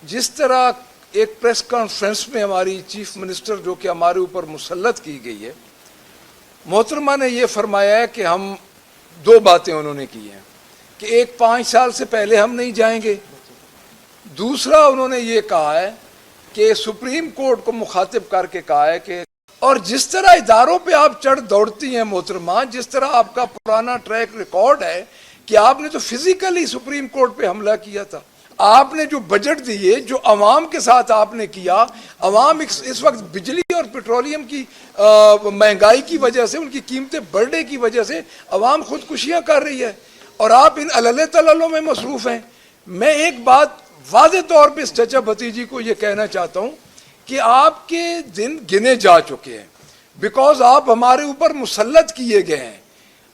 जिस तरह एक प्रेस कॉन्फ्रेंस में हमारी चीफ मिनिस्टर जो कि हमारे ऊपर मुसल्लत की गई है, मोहतरमा ने ये फरमाया है कि हम दो बातें उन्होंने की हैं कि एक 5 साल से पहले हम नहीं जाएंगे, दूसरा उन्होंने ये कहा है कि सुप्रीम कोर्ट को मुखातिब करके कहा है कि और जिस तरह इदारों पे आप चढ़ दौड़ती हैं मोहतरमा, जिस तरह आपका पुराना ट्रैक रिकॉर्ड है कि आपने तो फिजिकली सुप्रीम कोर्ट पे हमला किया था, आपने जो बजट दिए, जो अवाम के साथ आपने किया, अवाम इस वक्त बिजली और पेट्रोलियम की महंगाई की वजह से, उनकी कीमतें बढ़ने की वजह से अवाम खुदकुशियां कर रही है और आप इन अलले तललों में मसरूफ हैं। मैं एक बात वाज़े तौर पे इस चचा भतीजी को ये कहना चाहता हूँ कि आपके दिन गिने जा चुके हैं, बिकॉज आप हमारे ऊपर मुसल्लत किए गए हैं।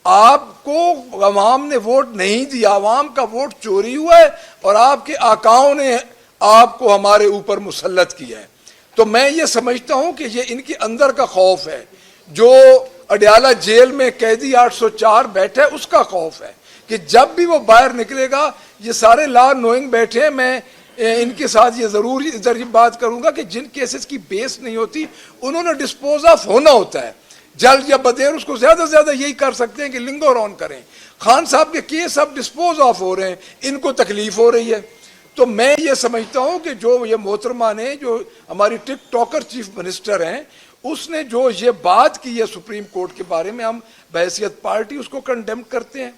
आपको अवाम ने वोट नहीं दिया, अवाम का वोट चोरी हुआ है और आपके आकाओं ने आपको हमारे ऊपर मुसल्लत किया है। तो मैं ये समझता हूँ कि ये इनके अंदर का खौफ है, जो अडयाला जेल में कैदी 804 बैठे है उसका खौफ है कि जब भी वो बाहर निकलेगा, ये सारे लॉ नोइंग बैठे हैं, मैं इनके साथ ये ज़रूर इधर बात करूंगा कि जिन केसेस की बेस नहीं होती उन्होंने डिस्पोज ऑफ होना होता है, जल्द या बदेर उसको ज़्यादा से ज़्यादा यही कर सकते हैं कि लिंगर ऑन करें। खान साहब के केस अब डिस्पोज ऑफ हो रहे हैं, इनको तकलीफ हो रही है। तो मैं ये समझता हूँ कि जो ये मोहतरमा ने, जो हमारी टिक टॉकर चीफ मिनिस्टर हैं, उसने जो ये बात की है सुप्रीम कोर्ट के बारे में, हम बहैसियत पार्टी उसको कंडेम करते हैं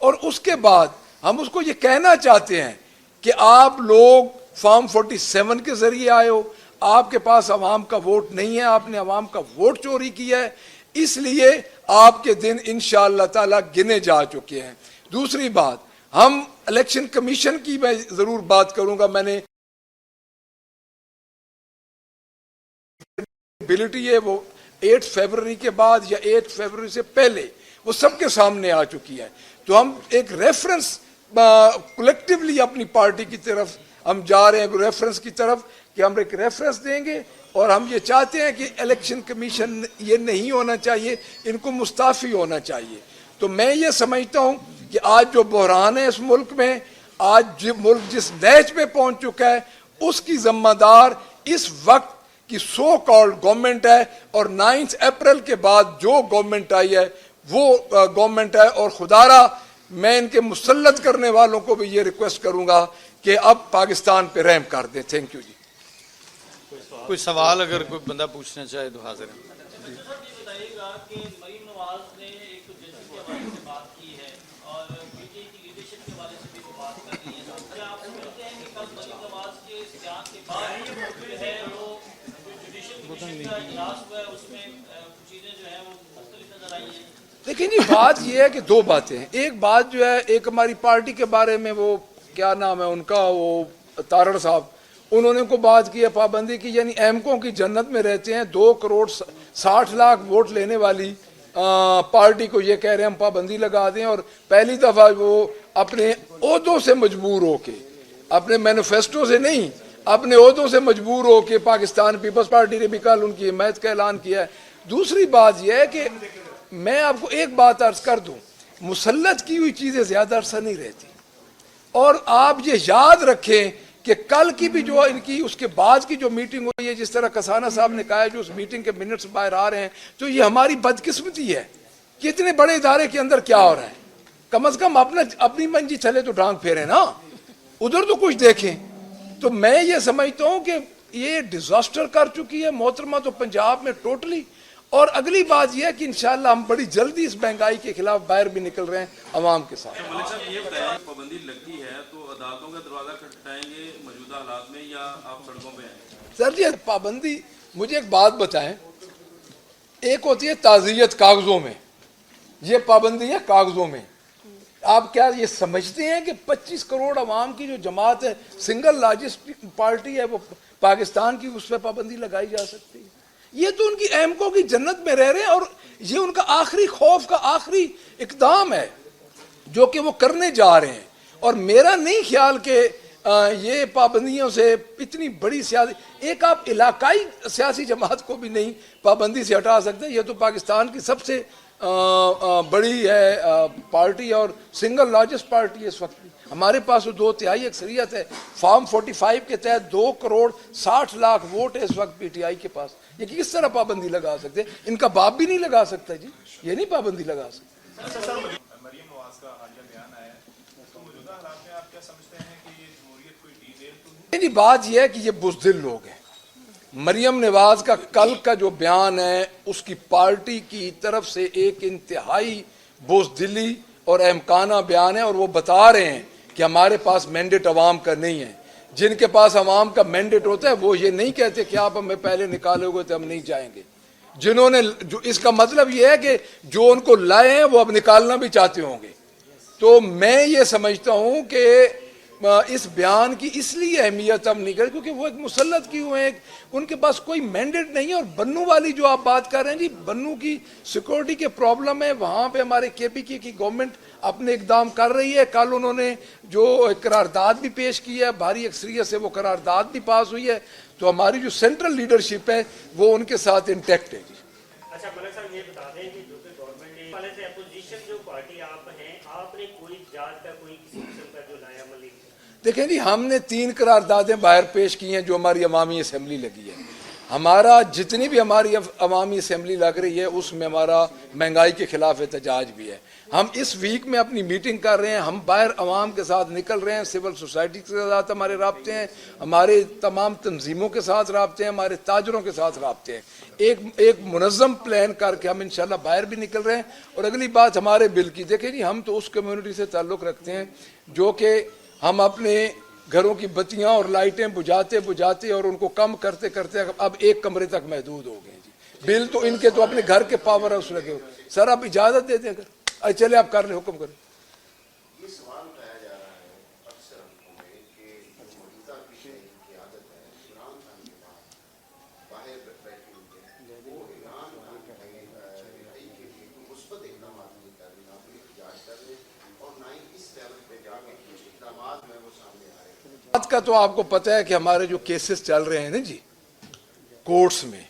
और उसके बाद हम उसको ये कहना चाहते हैं कि आप लोग फॉर्म 47 के जरिए आए हो, आपके पास अवाम का वोट नहीं है, आपने अवाम का वोट चोरी किया है, इसलिए आपके दिन इंशाअल्लाह ताला गिने जा चुके हैं। दूसरी बात, हम इलेक्शन कमीशन की मैं जरूर बात करूंगा। मैंने एबिलिटी है वो 8 फरवरी के बाद या 8 फरवरी से पहले वो सबके सामने आ चुकी है। तो हम एक रेफरेंस कलेक्टिवली अपनी पार्टी की तरफ हम जा रहे हैं, रेफरेंस की तरफ कि हम एक रेफरेंस देंगे और हम ये चाहते हैं कि इलेक्शन कमीशन ये नहीं होना चाहिए, इनको मुस्ताफ़ी होना चाहिए। तो मैं ये समझता हूँ कि आज जो बहरान है इस मुल्क में, आज जो मुल्क जिस नहज पे पहुँच चुका है, उसकी ज़िम्मेदार इस वक्त की सो कॉल्ड गवर्नमेंट है और 9 अप्रैल के बाद जो गवर्नमेंट आई है वो गवर्नमेंट है। और खुदारा मैं इनके मुसल्लत करने वालों को भी ये रिक्वेस्ट करूंगा कि अब पाकिस्तान पे रहम कर दें। थैंक यू जी। कोई सवाल अगर कोई बंदा पूछना चाहे तो हाजिर है। बताइएगा कि मरीम नवाज ने एक तो जस्टिस के हवाले से बात की है और पीटीआई की लीडरशिप के हवाले से भी वो बात कर रही है। क्या आप समझते हैं कि कल मरीम नवाज के इस बयान के बाद जो है वो जुडिशल कमीशन का इजलास हुआ है उसमें चीजें जो है वो मुख्तलिफ नजर आई है? देखिए जी, बात ये है कि दो बातें हैं। एक बात जो है, एक हमारी पार्टी के बारे में, वो क्या नाम है उनका, वो तारड़ साहब, उन्होंने को बात की है पाबंदी की, यानी एमको की जन्नत में रहते हैं, 2 करोड़ 60 लाख वोट लेने वाली पार्टी को ये कह रहे हैं हम पाबंदी लगा दें। और पहली दफ़ा वो अपने ओहदों से मजबूर होके, अपने मैनिफेस्टो से नहीं, अपने ओहदों से मजबूर होके पाकिस्तान पीपल्स पार्टी ने भी कल उनकी हिमायत का ऐलान किया है। दूसरी बात यह है कि मैं आपको एक बात अर्ज कर दूं, मुसल्लत की हुई चीज़ें ज़्यादा अरसा नहीं रहती। और आप ये याद रखें कि कल की भी जो इनकी उसके बाद की जो मीटिंग हुई है, जिस तरह कसाना साहब ने कहा है, जो उस मीटिंग के मिनट्स बाहर आ रहे हैं, तो ये हमारी बदकिस्मती है कि इतने बड़े इदारे के अंदर क्या हो रहा है। कम अज़ कम अपनी मंजी चले तो टांग फेरें ना, उधर तो कुछ देखें। तो मैं ये समझता हूँ कि ये डिजास्टर कर चुकी है मोहतरमा तो पंजाब में टोटली। और अगली बात यह है कि इंशाअल्लाह हम बड़ी जल्दी इस महंगाई के खिलाफ बाहर भी निकल रहे हैं अवाम के साथ। मलिक साहब ये बताएं, पाबंदी लगती है तो अदालतों का दरवाजा खटखटाएंगे मौजूदा हालात में या आप सड़कों पे आएंगे? सर जी, पाबंदी, मुझे एक बात बताएं, एक होती है ताज़ियत कागजों में, ये पाबंदी है कागजों में। आप क्या ये समझते हैं कि 25 करोड़ अवाम की जो जमात है, सिंगल लार्जेस्ट पार्टी है वो पाकिस्तान की, उस पर पाबंदी लगाई जा सकती है? ये तो उनकी एमको की जन्नत में रह रहे हैं और ये उनका आखिरी खौफ का आखिरी इकदाम है जो कि वो करने जा रहे हैं। और मेरा नहीं ख्याल कि ये पाबंदियों से इतनी बड़ी सियासी, एक आप इलाकाई सियासी जमात को भी नहीं पाबंदी से हटा सकते। ये तो पाकिस्तान की सबसे बड़ी है पार्टी और सिंगल लार्जेस्ट पार्टी है इस वक्त। ہمارے پاس وہ 2/3 اکثریت ہے. فارم 45 کے تحت 2,60,00,000 ووٹ ہے اس وقت پی ٹی آئی کے پاس. یہ کس طرح پابندی لگا سکتے؟ ان کا باپ بھی نہیں لگا سکتا جی, یہ نہیں پابندی لگا سکتا. مریم نواز کا حالیہ بیان آیا ہے تو موجودہ حالات میں آپ کیا سمجھتے ہیں کہ یہ جمہوریت کوئی ڈی ریل تو نہیں, بات یہ ہے کہ یہ بزدل لوگ ہیں. مریم نواز کا کل کا جو بیان ہے اس کی پارٹی کی طرف سے ایک انتہائی بزدلی اور احمقانہ بیان ہے, اور وہ بتا رہے ہیں کہ ہمارے پاس مینڈیٹ عوام کا نہیں ہے. جن کے پاس عوام کا مینڈیٹ ہوتا ہے وہ یہ نہیں کہتے کہ آپ ہمیں پہلے نکالے ہوئے تو ہم نہیں جائیں گے. جنہوں نے جو اس کا مطلب یہ ہے کہ جو ان کو لائے ہیں وہ اب نکالنا بھی چاہتے ہوں گے. تو میں یہ سمجھتا ہوں کہ اس بیان کی اس لیے اہمیت ہم نہیں کریں کیونکہ وہ ایک مسلط کی ہوئے ہیں, ان کے پاس کوئی مینڈیٹ نہیں ہے. اور بنو والی جو آپ بات کر رہے ہیں جی, بنو کی سیکورٹی کے پرابلم ہے, وہاں پہ ہمارے کے پی کی گورنمنٹ اپنے اقدام کر رہی ہے. کل انہوں نے جو قرارداد بھی پیش کی ہے, بھاری اکثریت سے وہ قرارداد بھی پاس ہوئی ہے. تو ہماری جو سینٹرل لیڈرشپ ہے وہ ان کے ساتھ انٹیکٹ ہے جی. اچھا ملک صاحب یہ بتا دیں کہ جو کہ گورنمنٹ والے سے اپوزیشن جو پارٹی آپ ہیں, آپ نے کوئی جانچ کا کوئی کسی قسم کا جو لایا عملی؟ دیکھیں جی, ہم نے 3 قراردادیں باہر پیش کی ہیں جو ہماری عوامی اسمبلی لگی ہے. ہمارا جتنی بھی ہماری عوامی اسمبلی لگ رہی ہے اس میں ہمارا مہنگائی کے خلاف احتجاج بھی ہے. ہم اس ویک میں اپنی میٹنگ کر رہے ہیں, ہم باہر عوام کے ساتھ نکل رہے ہیں, سول سوسائٹی کے ساتھ ہمارے رابطے ہیں, ہمارے تمام تنظیموں کے ساتھ رابطے ہیں, ہمارے تاجروں کے ساتھ رابطے ہیں. ایک منظم پلان کر کے ہم انشاءاللہ باہر بھی نکل رہے ہیں. اور اگلی بات ہمارے بل کی, دیکھیں جی ہم تو اس کمیونٹی سے تعلق رکھتے ہیں جو کہ ہم اپنے گھروں کی بتیاں اور لائٹیں بجھاتے اور ان کو کم کرتے اب 1 کمرے تک محدود ہو گئے جی. بل تو ان کے تو اپنے گھر کے پاور ہاؤس لگے ہوئے. سر آپ اجازت دے دیں, چلے آپ کر لیں, حکم کریں. یہ سوال اٹھایا جا رہا ہے اکثر حلقوں میں کہ موجودہ کی قیادت ہے عمران خان کے بعد باہر بیٹھی ہوئی ہے, وہ عمران خان کی رہائی کے لیے مثبت اقدامات نہیں کر رہی, نہ کوئی احتجاج کر رہے اور نہ ہی اس لیول پہ جا کے اقدامات میں وہ سامنے آ رہے ہیں. بات کا تو آپ کو پتہ ہے کہ ہمارے جو کیسز چل رہے ہیں نا جی کورٹس میں,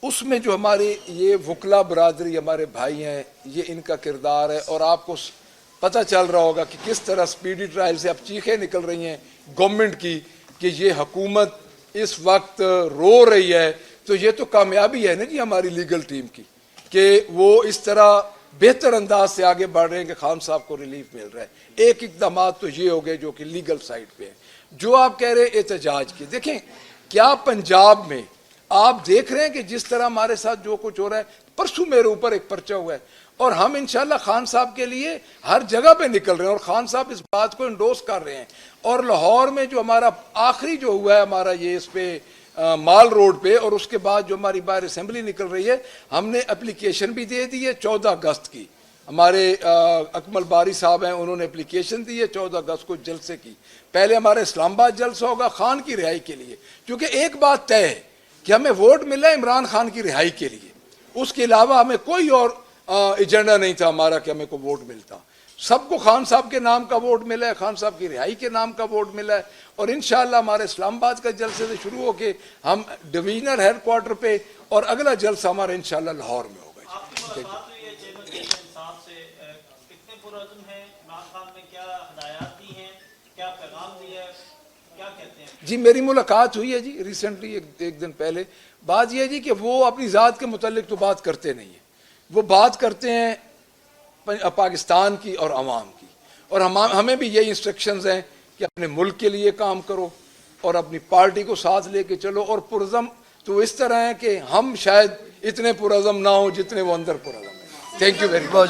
اس میں جو ہماری یہ وکلا برادری ہمارے بھائی ہیں, یہ ان کا کردار ہے. اور آپ کو پتہ چل رہا ہوگا کہ کس طرح سپیڈی ٹرائل سے اب چیخیں نکل رہی ہیں گورنمنٹ کی کہ یہ حکومت اس وقت رو رہی ہے. تو یہ تو کامیابی ہے نا جی ہماری لیگل ٹیم کی کہ وہ اس طرح بہتر انداز سے آگے بڑھ رہے ہیں کہ خان صاحب کو ریلیف مل رہا ہے. ایک اقدامات تو یہ ہو گئے جو کہ لیگل سائٹ پہ ہے. جو آپ کہہ رہے ہیں احتجاج کی, دیکھیں کیا پنجاب میں آپ دیکھ رہے ہیں کہ جس طرح ہمارے ساتھ جو کچھ ہو رہا ہے, پرسوں میرے اوپر ایک پرچہ ہوا ہے اور ہم انشاءاللہ خان صاحب کے لیے ہر جگہ پہ نکل رہے ہیں اور خان صاحب اس بات کو انڈوس کر رہے ہیں. اور لاہور میں جو ہمارا آخری جو ہوا ہے ہمارا یہ اس پہ مال روڈ پہ, اور اس کے بعد جو ہماری باہر اسمبلی نکل رہی ہے, ہم نے اپلیکیشن بھی دے دی ہے 14 اگست کی. ہمارے اکمل باری صاحب ہیں, انہوں نے اپلیکیشن دی ہے 14 اگست کو جلسے کی. پہلے ہمارا اسلام آباد جلسہ ہوگا خان کی رہائی کے لیے, کیونکہ ایک بات طے ہے کہ ہمیں ووٹ ملا ہے عمران خان کی رہائی کے لیے, اس کے علاوہ ہمیں کوئی اور ایجنڈا نہیں تھا ہمارا کہ ہمیں کوئی ووٹ ملتا. سب کو خان صاحب کے نام کا ووٹ ملا ہے, خان صاحب کی رہائی کے نام کا ووٹ ملا ہے. اور انشاءاللہ ہمارے اسلام آباد کا جلسے سے شروع ہو کے ہم ڈویژنل ہیڈ کوارٹر پہ, اور اگلا جلسہ ہمارا انشاءاللہ لاہور میں ہوگا. آپ کی ملاقات ہوئی ہے چیئرمین صاحب سے, کتنے پرعزم ہیں, عمران خان نے کیا ہدایات دی ہیں, کیا پیغام دیا ہے, کیا کہتے ہیں؟ جی میری ملاقات ہوئی ہے جی ریسنٹلی, ایک دن پہلے. بات یہ ہے جی کہ وہ اپنی ذات کے متعلق تو بات کرتے نہیں ہیں, وہ بات کرتے ہیں پاکستان کی اور عوام کی. اور ہمیں بھی یہی انسٹرکشنز ہیں کہ اپنے ملک کے لیے کام کرو اور اپنی پارٹی کو ساتھ لے کے چلو. اور پرعزم تو اس طرح ہے کہ ہم شاید اتنے پرعزم نہ ہوں جتنے وہ اندر پرعزم ہیں. Thank you very much.